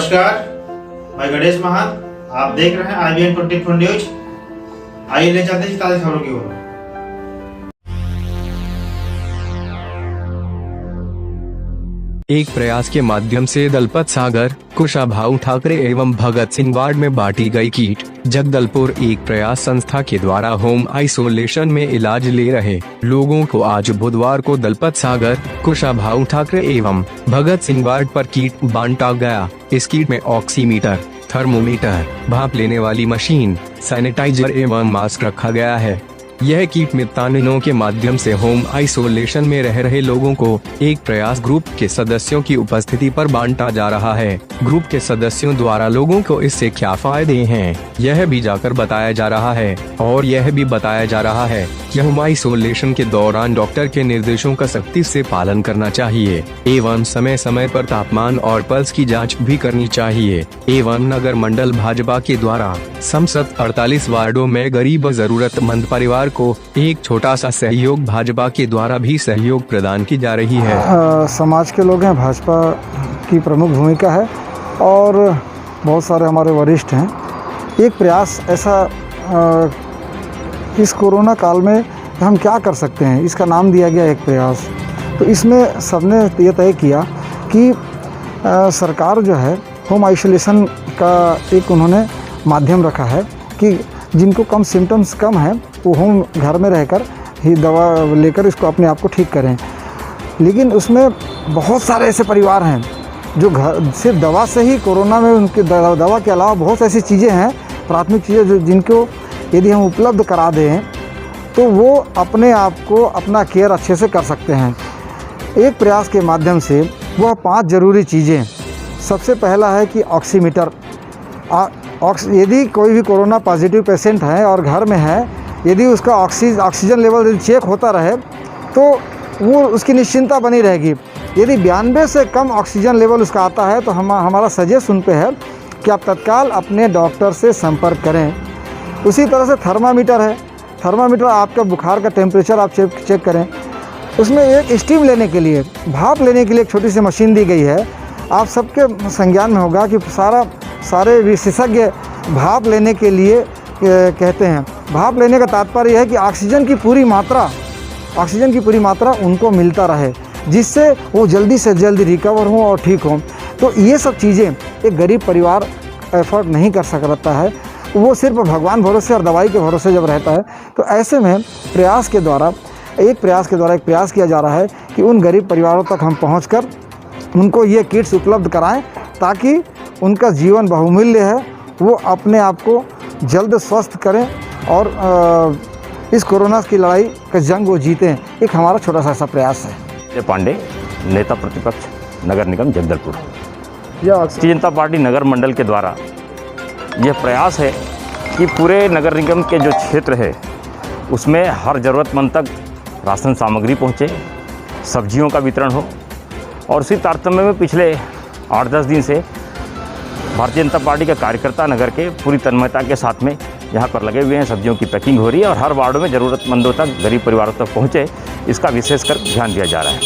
नमस्कार, मैं गणेश महान। आप देख रहे हैं IBN 24 न्यूज। आइए ले चलते हैं ताज़ा खबरों की ओर। एक प्रयास के माध्यम से दलपत सागर, कुशाभाऊ ठाकरे एवं भगत सिंह वार्ड में बांटी गई किट। जगदलपुर एक प्रयास संस्था के द्वारा होम आइसोलेशन में इलाज ले रहे लोगों को आज बुधवार को दलपत सागर, कुशाभाऊ ठाकरे एवं भगत सिंह वार्ड पर किट बांटा गया। इस किट में ऑक्सीमीटर, थर्मोमीटर, भाप लेने वाली मशीन, सैनिटाइजर एवं मास्क रखा गया है। यह किट मितानिनों के माध्यम से होम आइसोलेशन में रह रहे लोगों को एक प्रयास ग्रुप के सदस्यों की उपस्थिति पर बांटा जा रहा है। ग्रुप के सदस्यों द्वारा लोगों को इससे क्या फायदे हैं, यह भी जाकर बताया जा रहा है और यह भी बताया जा रहा है कि होम आइसोलेशन के दौरान डॉक्टर के निर्देशों का सख्ती से पालन करना चाहिए एवं समय समय पर तापमान और पल्स की जाँच भी करनी चाहिए। एवं नगर मंडल भाजपा के द्वारा समस्त 48 वार्डों में गरीब व जरूरतमंद परिवार को एक छोटा सा सहयोग भाजपा के द्वारा भी सहयोग प्रदान की जा रही है। समाज के लोग हैं, भाजपा की प्रमुख भूमिका है और बहुत सारे हमारे वरिष्ठ हैं। एक प्रयास ऐसा इस कोरोना काल में हम क्या कर सकते हैं, इसका नाम दिया गया एक प्रयास। तो इसमें सबने ये तय किया कि सरकार जो है होम आइसोलेशन का एक उन्होंने माध्यम रखा है कि जिनको कम सिम्टम्स कम है वो होम घर में रहकर ही दवा लेकर इसको अपने आप को ठीक करें। लेकिन उसमें बहुत सारे ऐसे परिवार हैं जो घर सिर्फ दवा से ही कोरोना में उनके दवा के अलावा बहुत ऐसी चीज़ें हैं, प्राथमिक चीज़ें जो जिनको यदि हम उपलब्ध करा दें तो वो अपने आप को अपना केयर अच्छे से कर सकते हैं। एक प्रयास के माध्यम से वह 5 ज़रूरी चीज़ें, सबसे पहला है कि ऑक्सीमीटर। यदि कोई भी कोरोना पॉजिटिव पेशेंट है और घर में है, यदि उसका ऑक्सीजन लेवल यदि चेक होता रहे तो वो उसकी निश्चिंता बनी रहेगी। यदि 92 से कम ऑक्सीजन लेवल उसका आता है तो हमारा सजेस्ट उन पे है कि आप तत्काल अपने डॉक्टर से संपर्क करें। उसी तरह से थर्मामीटर है। थर्मामीटर आपका बुखार का टेम्परेचर आप चेक करें। उसमें एक स्टीम लेने के लिए, भाप लेने के लिए एक छोटी सी मशीन दी गई है। आप सबके संज्ञान में होगा कि सारे विशेषज्ञ भाप लेने के लिए कहते हैं। भाप लेने का तात्पर्य है कि ऑक्सीजन की पूरी मात्रा उनको मिलता रहे, जिससे वो जल्दी से जल्दी रिकवर हों और ठीक हों। तो ये सब चीज़ें एक गरीब परिवार एफर्ट नहीं कर सकता है, वो सिर्फ भगवान भरोसे और दवाई के भरोसे जब रहता है। तो ऐसे में प्रयास के द्वारा एक प्रयास किया जा रहा है कि उन गरीब परिवारों तक हम पहुँचकर उनको ये किट्स उपलब्ध कराएं ताकि उनका जीवन बहुमूल्य है, वो अपने आप को जल्द स्वस्थ करें और इस कोरोना की लड़ाई का जंग वो जीतें। एक हमारा छोटा सा ऐसा प्रयास है। पांडे, नेता प्रतिपक्ष, नगर निगम जगदलपुर। भारतीय जनता पार्टी नगर मंडल के द्वारा यह प्रयास है कि पूरे नगर निगम के जो क्षेत्र है उसमें हर ज़रूरतमंद तक राशन सामग्री पहुँचे, सब्जियों का वितरण हो। और उसी तारतम्य में पिछले 8-10 दिन से भारतीय जनता पार्टी का कार्यकर्ता नगर के पूरी तन्मयता के साथ में यहाँ पर लगे हुए हैं। सब्जियों की पैकिंग हो रही है और हर वार्डों में ज़रूरतमंदों तक, गरीब परिवारों तक पहुँचे, इसका विशेषकर ध्यान दिया जा रहा है।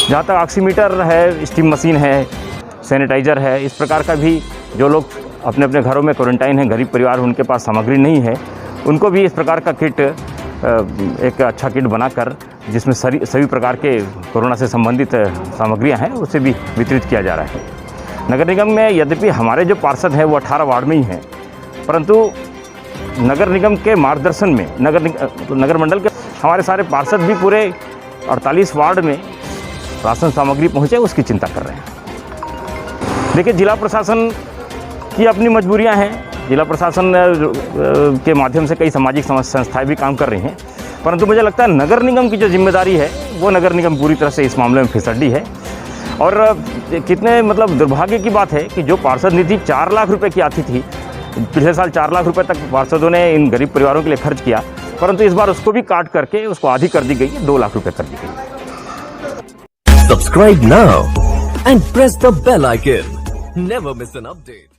जहाँ तक ऑक्सीमीटर है, स्टीम मशीन है, सैनिटाइज़र है, इस प्रकार का भी जो लोग अपने अपने घरों में क्वारंटाइन हैं, गरीब परिवार उनके पास सामग्री नहीं है, उनको भी इस प्रकार का किट, एक अच्छा किट बनाकर जिसमें सभी प्रकार के कोरोना से संबंधित सामग्रियाँ हैं उसे भी वितरित किया जा रहा है। नगर निगम में यद्यपि हमारे जो पार्षद हैं वो 18 वार्ड में ही हैं, परंतु नगर निगम के मार्गदर्शन में नगर मंडल के हमारे सारे पार्षद भी पूरे 48 वार्ड में राशन सामग्री पहुँचे उसकी चिंता कर रहे हैं। देखिए, जिला प्रशासन की अपनी मजबूरियां हैं। जिला प्रशासन के माध्यम से कई सामाजिक संस्थाएं भी काम कर रही हैं, परंतु मुझे लगता है नगर निगम की जो जिम्मेदारी है वो नगर निगम पूरी तरह से इस मामले में फिसड्डी है। और कितने दुर्भाग्य की बात है कि जो पार्षद निधि 4 लाख रुपए की आती थी, पिछले साल 4 लाख रुपए तक पार्षदों ने इन गरीब परिवारों के लिए खर्च किया, परंतु इस बार उसको भी काट करके उसको आधी कर दी गई है, 2 लाख रुपए कर दी गई। Subscribe now and press the bell icon. Never miss an update.